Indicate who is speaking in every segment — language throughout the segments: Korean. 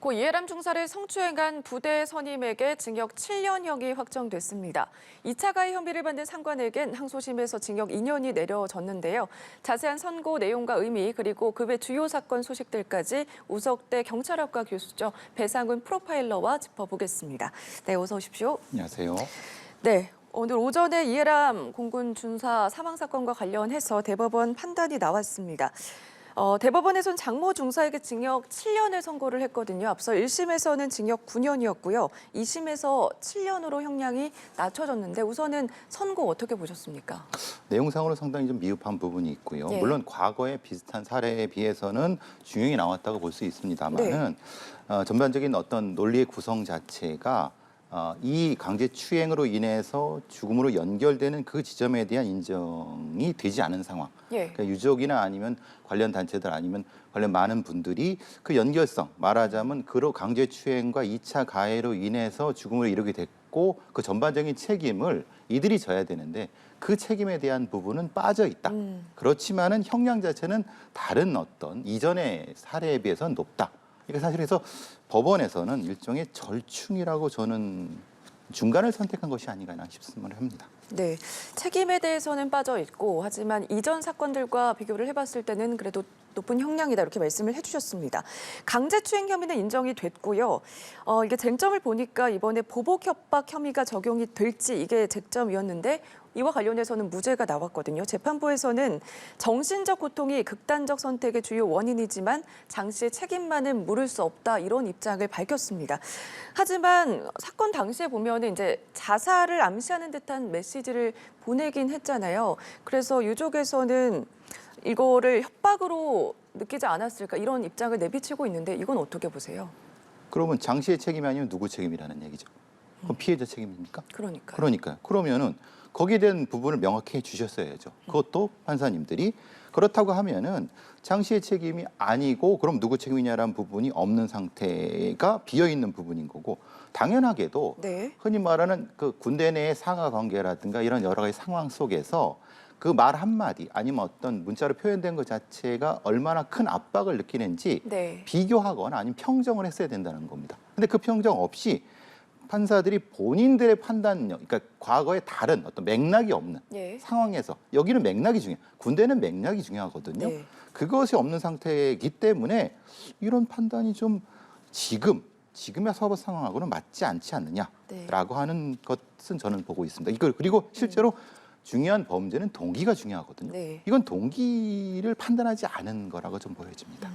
Speaker 1: 고 이해람 중사를 성추행한 부대 선임에게 징역 7년형이 확정됐습니다. 2차 가해 혐의를 받는 상관에겐 항소심에서 징역 2년이 내려졌는데요. 자세한 선고 내용과 의미 그리고 그 외 주요 사건 소식들까지 우석대 경찰학과 교수죠. 배상훈 프로파일러와 짚어보겠습니다. 네, 어서 오십시오.
Speaker 2: 안녕하세요.
Speaker 1: 네. 오늘 오전에 이해람 공군 중사 사망 사건과 관련해서 대법원 판단이 나왔습니다. 대법원에선 장모 중사에게 징역 7년을 선고를 했거든요. 앞서 1심에서는 징역 9년이었고요. 2심에서 7년으로 형량이 낮춰졌는데 우선은 선고 어떻게 보셨습니까?
Speaker 2: 내용상으로 상당히 좀 미흡한 부분이 있고요.
Speaker 1: 네.
Speaker 2: 물론 과거의 비슷한 사례에 비해서는 중형이 나왔다고 볼 수 있습니다만은 전반적인 어떤 논리의 구성 자체가 이 강제추행으로 인해서 죽음으로 연결되는 그 지점에 대한 인정이 되지 않은 상황.
Speaker 1: 예.
Speaker 2: 그러니까 유족이나 아니면 관련 단체들 아니면 관련 많은 분들이 그 연결성, 말하자면 그로 강제추행과 2차 가해로 인해서 죽음을 이루게 됐고 그 전반적인 책임을 이들이 져야 되는데 그 책임에 대한 부분은 빠져 있다. 그렇지만은 형량 자체는 다른 어떤 이전의 사례에 비해서는 높다. 그러니까 사실 그래서 법원에서는 일종의 절충이라고 저는 중간을 선택한 것이 아닌가 싶음을 합니다.
Speaker 1: 네, 책임에 대해서는 빠져 있고 하지만 이전 사건들과 비교를 해봤을 때는 그래도 높은 형량이다 이렇게 말씀을 해주셨습니다. 강제추행 혐의는 인정이 됐고요. 이게 쟁점을 보니까 이번에 보복 협박 혐의가 적용이 될지 이게 쟁점이었는데 이와 관련해서는 무죄가 나왔거든요. 재판부에서는 정신적 고통이 극단적 선택의 주요 원인이지만 장 씨의 책임만은 물을 수 없다 이런 입장을 밝혔습니다. 하지만 사건 당시에 보면은 이제 자살을 암시하는 듯한 메시지를 보내긴 했잖아요. 그래서 유족에서는 이거를 협박으로 느끼지 않았을까 이런 입장을 내비치고 있는데 이건 어떻게 보세요?
Speaker 2: 그러면 장 씨의 책임이 아니면 누구 책임이라는 얘기죠? 그럼 피해자 책임입니까?
Speaker 1: 그러니까요.
Speaker 2: 그러니까요. 그러면은 거기에 대한 부분을 명확히 해주셨어야죠. 그것도 판사님들이 그렇다고 하면은 장 씨의 책임이 아니고 그럼 누구 책임이냐라는 부분이 없는 상태가 비어 있는 부분인 거고 당연하게도
Speaker 1: 네.
Speaker 2: 흔히 말하는 그 군대 내의 상하 관계라든가 이런 여러 가지 상황 속에서 그 말 한마디 아니면 어떤 문자로 표현된 것 자체가 얼마나 큰 압박을 느끼는지
Speaker 1: 네.
Speaker 2: 비교하거나 아니면 평정을 했어야 된다는 겁니다. 근데 그 평정 없이 판사들이 본인들의 판단력, 그러니까 과거에 다른 어떤 맥락이 없는
Speaker 1: 예.
Speaker 2: 상황에서 여기는 맥락이 중요해요. 군대는 맥락이 중요하거든요.
Speaker 1: 네.
Speaker 2: 그것이 없는 상태이기 때문에 이런 판단이 좀 지금의 사법 상황하고는 맞지 않지 않느냐라고 하는 것은 저는 보고 있습니다. 이걸 그리고 실제로 중요한 범죄는 동기가 중요하거든요.
Speaker 1: 네.
Speaker 2: 이건 동기를 판단하지 않은 거라고 좀 보여집니다.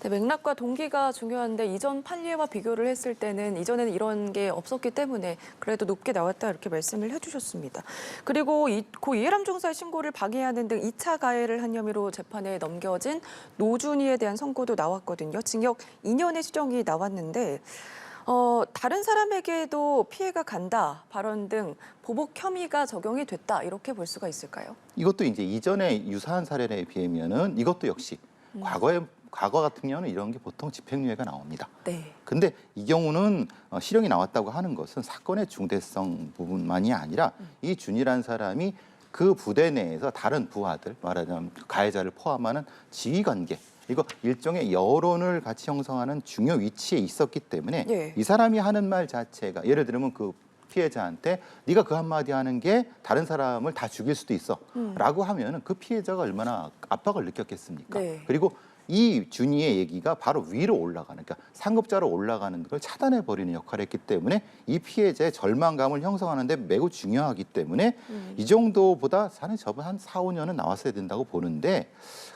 Speaker 1: 네, 맥락과 동기가 중요한데 이전 판례와 비교를 했을 때는 이전에는 이런 게 없었기 때문에 그래도 높게 나왔다 이렇게 말씀을 해주셨습니다. 그리고 고 이해람 중사의 신고를 방해하는 등 2차 가해를 한 혐의로 재판에 넘겨진 노준희에 대한 선고도 나왔거든요. 징역 2년의 시정이 나왔는데 다른 사람에게도 피해가 간다 발언 등 보복 혐의가 적용이 됐다 이렇게 볼 수가 있을까요?
Speaker 2: 이것도 이제 이전에 유사한 사례에 비하면은 이것도 역시 과거 같은 경우는 이런 게 보통 집행유예가 나옵니다.
Speaker 1: 네.
Speaker 2: 근데 이 경우는 실형이 나왔다고 하는 것은 사건의 중대성 부분만이 아니라 이 준이라는 사람이 그 부대 내에서 다른 부하들, 말하자면 가해자를 포함하는 지휘관계, 이거 일종의 여론을 같이 형성하는 중요 위치에 있었기 때문에
Speaker 1: 예.
Speaker 2: 이 사람이 하는 말 자체가 예를 들면 그 피해자한테 네가 그 한마디 하는 게 다른 사람을 다 죽일 수도 있어 라고 하면은 그 피해자가 얼마나 압박을 느꼈겠습니까?
Speaker 1: 네.
Speaker 2: 그리고 이 준이의 얘기가 바로 위로 올라가는, 그러니까 상급자로 올라가는 걸 차단해버리는 역할을 했기 때문에 이 피해자의 절망감을 형성하는 데 매우 중요하기 때문에 이 정도보다 사실 저번 한 4, 5년은 나왔어야 된다고 보는데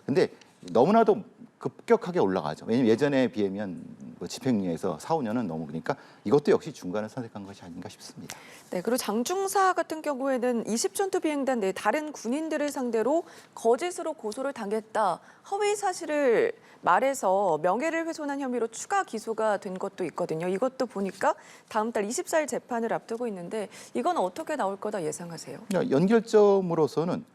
Speaker 2: 근데 너무나도 급격하게 올라가죠. 왜냐하면 예전에 비하면 뭐 집행유예에서 4, 5년은 너무 그러니까 이것도 역시 중간을 선택한 것이 아닌가 싶습니다.
Speaker 1: 네, 그리고 장중사 같은 경우에는 20전투 비행단 내 다른 군인들을 상대로 거짓으로 고소를 당했다. 허위 사실을 말해서 명예를 훼손한 혐의로 추가 기소가 된 것도 있거든요. 이것도 보니까 다음 달 24일 재판을 앞두고 있는데 이건 어떻게 나올 거다 예상하세요?
Speaker 2: 연결점으로서는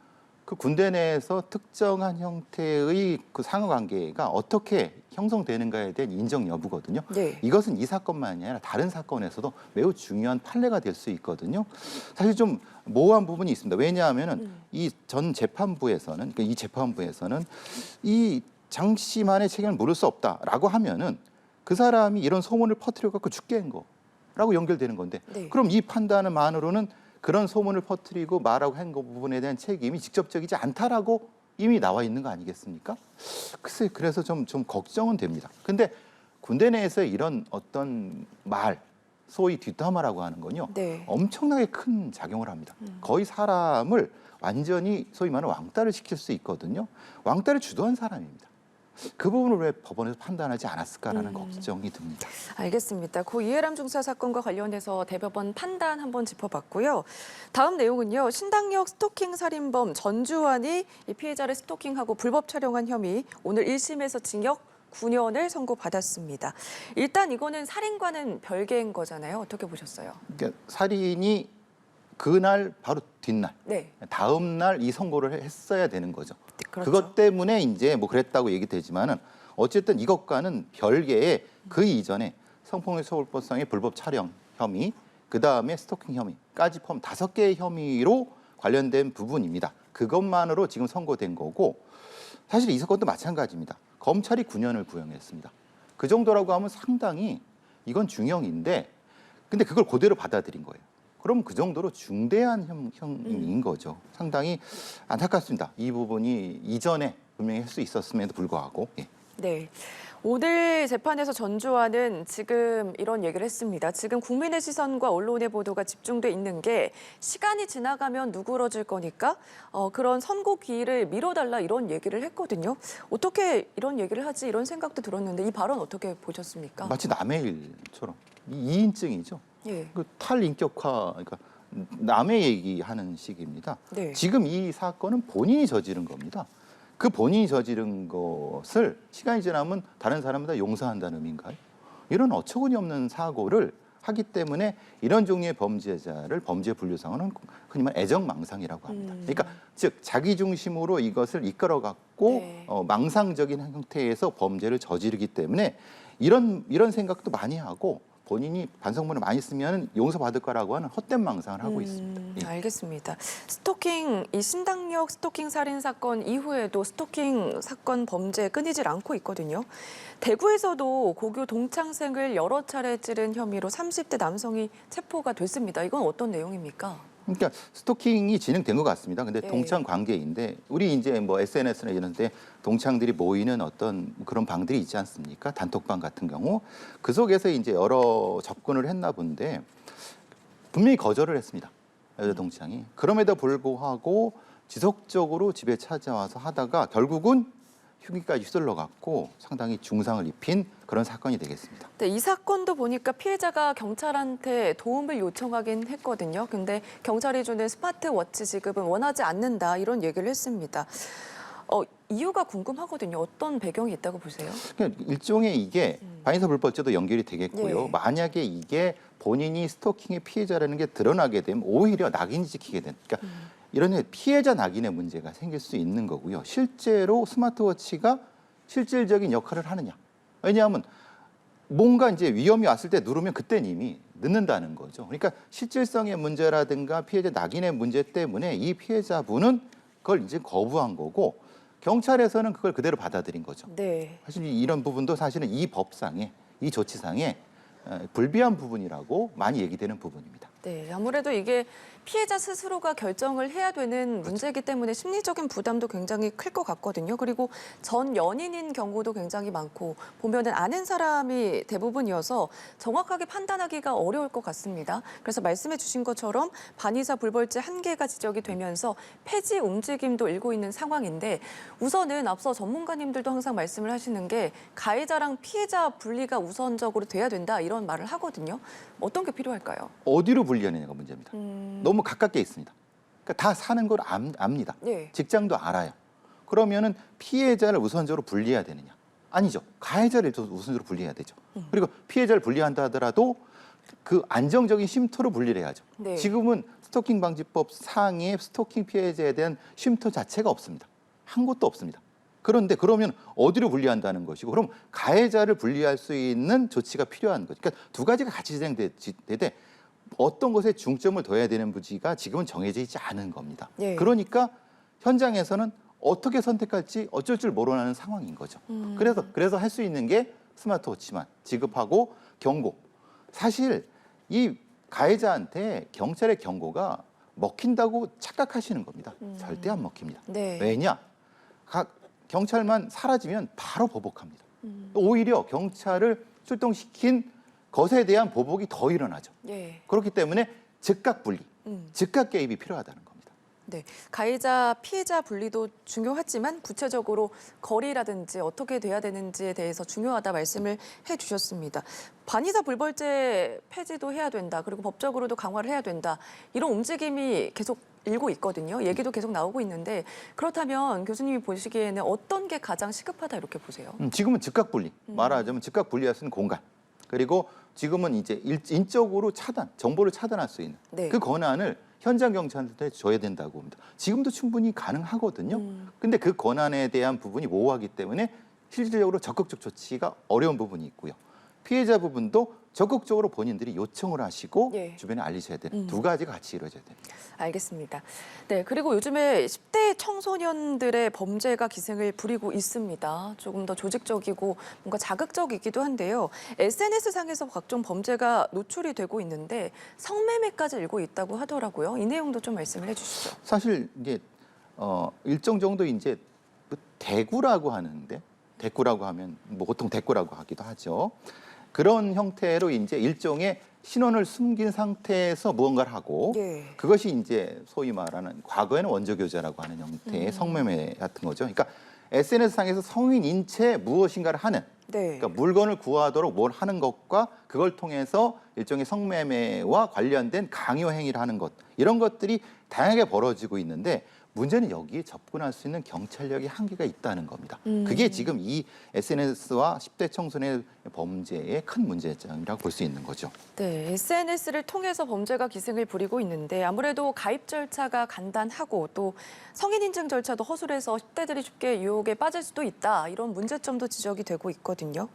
Speaker 2: 그 군대 내에서 특정한 형태의 그 상호관계가 어떻게 형성되는가에 대한 인정 여부거든요.
Speaker 1: 네.
Speaker 2: 이것은 이 사건만이 아니라 다른 사건에서도 매우 중요한 판례가 될 수 있거든요. 사실 좀 모호한 부분이 있습니다. 왜냐하면은 이 전 재판부에서는, 그러니까 이 재판부에서는 이 장 씨만의 책임을 물을 수 없다라고 하면은 그 사람이 이런 소문을 퍼뜨려 갖고 죽게 한 거라고 연결되는 건데
Speaker 1: 네.
Speaker 2: 그럼 이 판단만으로는 그런 소문을 퍼뜨리고 말하고 한 거 부분에 대한 책임이 직접적이지 않다라고 이미 나와 있는 거 아니겠습니까? 글쎄 그래서 좀 걱정은 됩니다. 근데 군대 내에서 이런 어떤 말 소위 뒷담화라고 하는 건요.
Speaker 1: 네.
Speaker 2: 엄청나게 큰 작용을 합니다. 거의 사람을 완전히 소위 말하는 왕따를 시킬 수 있거든요. 왕따를 주도한 사람입니다. 그 부분을 왜 법원에서 판단하지 않았을까라는 걱정이 듭니다.
Speaker 1: 알겠습니다. 고 이해람 중사 사건과 관련해서 대법원 판단 한번 짚어봤고요. 다음 내용은요. 신당역 스토킹 살인범 전주환이 이 피해자를 스토킹하고 불법 촬영한 혐의 오늘 1심에서 징역 9년을 선고받았습니다. 일단 이거는 살인과는 별개인 거잖아요. 어떻게 보셨어요?
Speaker 2: 그러니까 살인이 그날 바로 뒷날,
Speaker 1: 네.
Speaker 2: 다음 날 이 선고를 했어야 되는 거죠.
Speaker 1: 그렇죠.
Speaker 2: 그것 때문에 이제 뭐 그랬다고 얘기되지만은 어쨌든 이것과는 별개의 그 이전에 성폭력 처벌법상의 불법 촬영 혐의, 그 다음에 스토킹 혐의까지 포함 5개의 혐의로 관련된 부분입니다. 그것만으로 지금 선고된 거고 사실 이 사건도 마찬가지입니다. 검찰이 9년을 구형했습니다. 그 정도라고 하면 상당히 이건 중형인데 근데 그걸 그대로 받아들인 거예요. 그럼 그 정도로 중대한 형인 거죠. 상당히 안타깝습니다. 이 부분이 이전에 분명히 할 수 있었음에도 불구하고. 예.
Speaker 1: 네. 오늘 재판에서 전주환은 지금 이런 얘기를 했습니다. 지금 국민의 시선과 언론의 보도가 집중돼 있는 게 시간이 지나가면 누그러질 거니까 그런 선고 기일을 미뤄달라 이런 얘기를 했거든요. 어떻게 이런 얘기를 하지 이런 생각도 들었는데 이 발언 어떻게 보셨습니까?
Speaker 2: 마치 남의 일처럼 이인증이죠.
Speaker 1: 예.
Speaker 2: 그 탈인격화, 그러니까 남의 얘기하는 식입니다.
Speaker 1: 네.
Speaker 2: 지금 이 사건은 본인이 저지른 겁니다. 그 본인이 저지른 것을 시간이 지나면 다른 사람보다 용서한다는 의미인가요? 이런 어처구니 없는 사고를 하기 때문에 이런 종류의 범죄자를 범죄 분류상으로는 흔히 말 애정망상이라고 합니다. 그러니까 즉 자기 중심으로 이것을 이끌어갖고
Speaker 1: 네.
Speaker 2: 망상적인 형태에서 범죄를 저지르기 때문에 이런 생각도 많이 하고 본인이 반성문을 많이 쓰면 용서받을 거라고 하는 헛된 망상을 하고 있습니다. 예.
Speaker 1: 알겠습니다. 스토킹, 이 신당역 스토킹 살인 사건 이후에도 스토킹 사건 범죄 끊이질 않고 있거든요. 대구에서도 고교 동창생을 여러 차례 찌른 혐의로 30대 남성이 체포가 됐습니다. 이건 어떤 내용입니까?
Speaker 2: 그러니까 스토킹이 진행된 것 같습니다. 근데
Speaker 1: 예.
Speaker 2: 동창 관계인데 우리 이제 뭐 SNS나 이런 데 동창들이 모이는 어떤 그런 방들이 있지 않습니까? 단톡방 같은 경우 그 속에서 이제 여러 접근을 했나 본데 분명히 거절을 했습니다. 여자 동창이. 그럼에도 불구하고 지속적으로 집에 찾아와서 하다가 결국은 흉기까지 휘둘러 갖고 상당히 중상을 입힌 그런 사건이 되겠습니다.
Speaker 1: 네, 이 사건도 보니까 피해자가 경찰한테 도움을 요청하긴 했거든요. 근데 경찰이 주는 스마트워치 지급은 원하지 않는다 이런 얘기를 했습니다. 이유가 궁금하거든요. 어떤 배경이 있다고 보세요?
Speaker 2: 그러니까 일종의 이게 반의사 불법죄도 연결이 되겠고요.
Speaker 1: 예.
Speaker 2: 만약에 이게 본인이 스토킹의 피해자라는 게 드러나게 되면 오히려 낙인이 찍히게 되는. 그러니까 이런 피해자 낙인의 문제가 생길 수 있는 거고요. 실제로 스마트워치가 실질적인 역할을 하느냐. 왜냐하면 뭔가 이제 위험이 왔을 때 누르면 그때는 이미 늦는다는 거죠. 그러니까 실질성의 문제라든가 피해자 낙인의 문제 때문에 이 피해자분은 그걸 이제 거부한 거고 경찰에서는 그걸 그대로 받아들인 거죠.
Speaker 1: 네.
Speaker 2: 사실 이런 부분도 사실은 이 법상에, 이 조치상에 불비한 부분이라고 많이 얘기되는 부분입니다.
Speaker 1: 네, 아무래도 이게 피해자 스스로가 결정을 해야 되는 문제이기 때문에 심리적인 부담도 굉장히 클 것 같거든요. 그리고 전 연인인 경우도 굉장히 많고 보면은 아는 사람이 대부분이어서 정확하게 판단하기가 어려울 것 같습니다. 그래서 말씀해 주신 것처럼 반의사 불벌죄 한계가 지적이 되면서 폐지 움직임도 일고 있는 상황인데 우선은 앞서 전문가님들도 항상 말씀을 하시는 게 가해자랑 피해자 분리가 우선적으로 돼야 된다 이런 말을 하거든요. 어떤 게 필요할까요?
Speaker 2: 어디로 분리하느냐가 문제입니다. 너무 가깝게 있습니다. 그러니까 다 사는 걸 압니다.
Speaker 1: 네.
Speaker 2: 직장도 알아요. 그러면은 피해자를 우선적으로 분리해야 되느냐? 아니죠. 가해자를 우선적으로 분리해야 되죠. 그리고 피해자를 분리한다 하더라도 그 안정적인 쉼터로 분리를 해야죠.
Speaker 1: 네.
Speaker 2: 지금은 스토킹 방지법 상의 스토킹 피해자에 대한 쉼터 자체가 없습니다. 한 곳도 없습니다. 그런데 그러면 어디로 분리한다는 것이고 그럼 가해자를 분리할 수 있는 조치가 필요한 거죠. 그러니까 두 가지가 같이 진행되되 어떤 것에 중점을 둬야 되는 부지가 지금은 정해져 있지 않은 겁니다.
Speaker 1: 예.
Speaker 2: 그러니까 현장에서는 어떻게 선택할지 어쩔 줄 모르는 상황인 거죠. 그래서 할 수 있는 게 스마트워치만 지급하고 경고. 사실 이 가해자한테 경찰의 경고가 먹힌다고 착각하시는 겁니다. 절대 안 먹힙니다.
Speaker 1: 네.
Speaker 2: 왜냐? 경찰만 사라지면 바로 보복합니다. 오히려 경찰을 출동시킨 것에 대한 보복이 더 일어나죠.
Speaker 1: 예.
Speaker 2: 그렇기 때문에 즉각 분리, 즉각 개입이 필요하다는 겁니다.
Speaker 1: 네, 가해자 피해자 분리도 중요하지만 구체적으로 거리라든지 어떻게 돼야 되는지에 대해서 중요하다 말씀을 해주셨습니다. 반의사 불벌죄 폐지도 해야 된다. 그리고 법적으로도 강화를 해야 된다. 이런 움직임이 계속 일고 있거든요. 얘기도 계속 나오고 있는데 그렇다면 교수님이 보시기에는 어떤 게 가장 시급하다 이렇게 보세요?
Speaker 2: 지금은 즉각 분리, 말하자면 즉각 분리할 수 있는 공간. 그리고 지금은 이제 인적으로 차단, 정보를 차단할 수 있는
Speaker 1: 네.
Speaker 2: 그 권한을 현장 경찰한테 줘야 된다고 봅니다. 지금도 충분히 가능하거든요. 근데 그 권한에 대한 부분이 모호하기 때문에 실질적으로 적극적 조치가 어려운 부분이 있고요. 피해자 부분도 적극적으로 본인들이 요청을 하시고
Speaker 1: 예.
Speaker 2: 주변에 알리셔야 되는 두 가지가 같이 이루어져야 됩니다.
Speaker 1: 알겠습니다. 네, 그리고 요즘에 10대 청소년들의 범죄가 기승을 부리고 있습니다. 조금 더 조직적이고 뭔가 자극적이기도 한데요. SNS상에서 각종 범죄가 노출이 되고 있는데 성매매까지 일고 있다고 하더라고요. 이 내용도 좀 말씀을 해주시죠.
Speaker 2: 사실 이제 일정 정도 이제 대구라고 하는데 대꾸라고 하면 뭐 보통 대꾸라고 하기도 하죠. 그런 형태로 이제 일종의 신원을 숨긴 상태에서 무언가를 하고
Speaker 1: 예.
Speaker 2: 그것이 이제 소위 말하는 과거에는 원조교제라고 하는 형태의 성매매 같은 거죠. 그러니까 SNS상에서 성인인 채 무엇인가를 하는
Speaker 1: 네.
Speaker 2: 그러니까 물건을 구하도록 뭘 하는 것과 그걸 통해서 일종의 성매매와 관련된 강요 행위를 하는 것 이런 것들이 다양하게 벌어지고 있는데 문제는 여기에 접근할 수 있는 경찰력의 한계가 있다는 겁니다. 그게 지금 이 SNS와 10대 청소년의 범죄의 큰 문제점이라고 볼 수 있는 거죠.
Speaker 1: 네, SNS를 통해서 범죄가 기승을 부리고 있는데 아무래도 가입 절차가 간단하고 또 성인 인증 절차도 허술해서 10대들이 쉽게 유혹에 빠질 수도 있다. 이런 문제점도 지적이 되고 있거든요.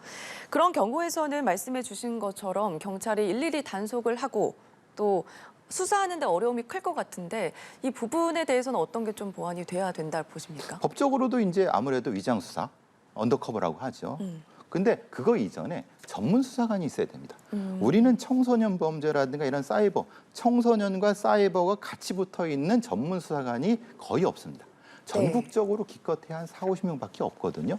Speaker 1: 그런 경우에서는 말씀해 주신 것처럼 경찰이 일일이 단속을 하고 또 수사하는 데 어려움이 클 것 같은데 이 부분에 대해서는 어떤 게 좀 보완이 돼야 된다 보십니까?
Speaker 2: 법적으로도 이제 아무래도 위장 수사, 언더커버라고 하죠. 근데 그거 이전에 전문 수사관이 있어야 됩니다. 우리는 청소년 범죄라든가 이런 사이버, 청소년과 사이버가 같이 붙어 있는 전문 수사관이 거의 없습니다. 전국적으로 기껏해야 한 40~50명밖에 없거든요.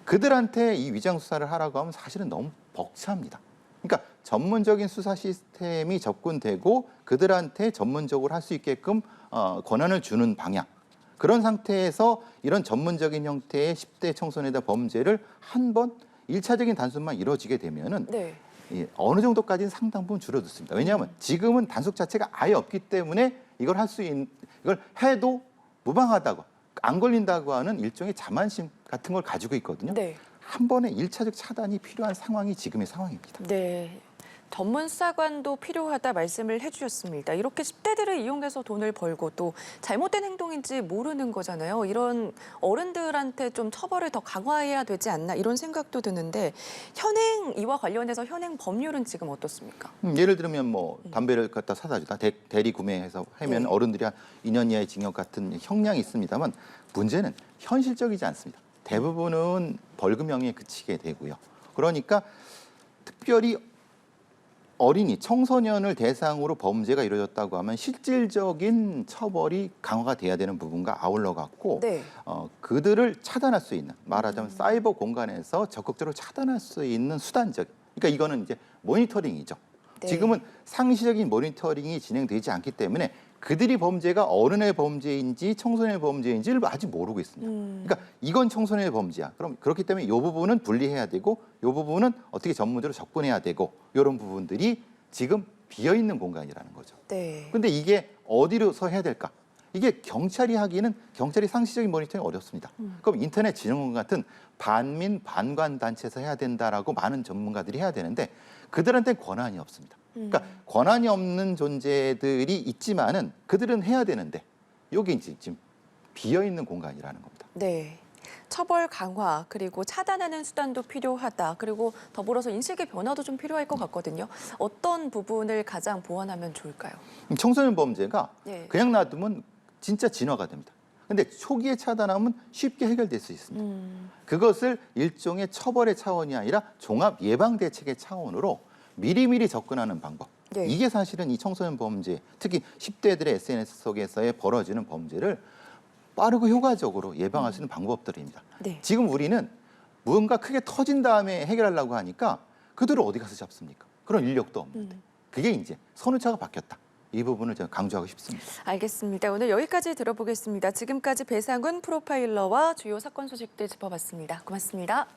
Speaker 2: 그들한테 이 위장 수사를 하라고 하면 사실은 너무 벅찹니다. 그러니까 전문적인 수사 시스템이 접근되고 그들한테 전문적으로 할 수 있게끔 권한을 주는 방향. 그런 상태에서 이런 전문적인 형태의 10대 청소년의 범죄를 한 번 1차적인 단속만 이루어지게 되면은
Speaker 1: 네.
Speaker 2: 어느 정도까지는 상당 부분 줄어들습니다. 왜냐하면 지금은 단속 자체가 아예 없기 때문에 이걸 이걸 해도 무방하다고 안 걸린다고 하는 일종의 자만심 같은 걸 가지고 있거든요.
Speaker 1: 네.
Speaker 2: 한 번에 1차적 차단이 필요한 상황이 지금의 상황입니다.
Speaker 1: 네. 전문 수사관도 필요하다 말씀을 해주셨습니다. 이렇게 10대들을 이용해서 돈을 벌고 또 잘못된 행동인지 모르는 거잖아요. 이런 어른들한테 좀 처벌을 더 강화해야 되지 않나 이런 생각도 드는데 현행 이와 관련해서 현행 법률은 지금 어떻습니까?
Speaker 2: 예를 들면 뭐 담배를 갖다 사다 주다 대리 구매해서 하면
Speaker 1: 네.
Speaker 2: 어른들이 한 2년 이하의 징역 같은 형량이 있습니다만 문제는 현실적이지 않습니다. 대부분은 벌금형에 그치게 되고요. 그러니까 특별히 어린이, 청소년을 대상으로 범죄가 이루어졌다고 하면 실질적인 처벌이 강화가 돼야 되는 부분과 아울러 갖고
Speaker 1: 네.
Speaker 2: 그들을 차단할 수 있는 말하자면 사이버 공간에서 적극적으로 차단할 수 있는 수단적 그러니까 이거는 이제 모니터링이죠.
Speaker 1: 네.
Speaker 2: 지금은 상시적인 모니터링이 진행되지 않기 때문에 그들이 범죄가 어른의 범죄인지 청소년의 범죄인지를 아직 모르고 있습니다. 그러니까 이건 청소년의 범죄야. 그럼 그렇기 때문에 이 부분은 분리해야 되고 이 부분은 어떻게 전문적으로 접근해야 되고 이런 부분들이 지금 비어있는 공간이라는 거죠.
Speaker 1: 네.
Speaker 2: 근데 이게 어디로서 해야 될까? 이게 경찰이 하기는 경찰이 상시적인 모니터링이 어렵습니다. 그럼 인터넷 진흥원 같은 반민 반관 단체에서 해야 된다라고 많은 전문가들이 해야 되는데 그들한테는 권한이 없습니다. 그러니까 권한이 없는 존재들이 있지만은 그들은 해야 되는데 여기 이제 지금 비어 있는 공간이라는 겁니다.
Speaker 1: 네. 처벌 강화 그리고 차단하는 수단도 필요하다. 그리고 더불어서 인식의 변화도 좀 필요할 것 같거든요. 어떤 부분을 가장 보완하면 좋을까요?
Speaker 2: 청소년 범죄가
Speaker 1: 네.
Speaker 2: 그냥 놔두면 진짜 진화가 됩니다. 근데 초기에 차단하면 쉽게 해결될 수 있습니다. 그것을 일종의 처벌의 차원이 아니라 종합 예방 대책의 차원으로 미리미리 접근하는 방법.
Speaker 1: 네.
Speaker 2: 이게 사실은 이 청소년 범죄, 특히 10대들의 SNS 속에서의 벌어지는 범죄를 빠르고 효과적으로 예방할 수 있는 방법들입니다.
Speaker 1: 네.
Speaker 2: 지금 우리는 무언가 크게 터진 다음에 해결하려고 하니까 그들을 어디 가서 잡습니까? 그런 인력도 없는데. 그게 이제 선후차가 바뀌었다. 이 부분을 제가 강조하고 싶습니다.
Speaker 1: 알겠습니다. 오늘 여기까지 들어보겠습니다. 지금까지 배상훈 프로파일러와 주요 사건 소식들 짚어봤습니다. 고맙습니다.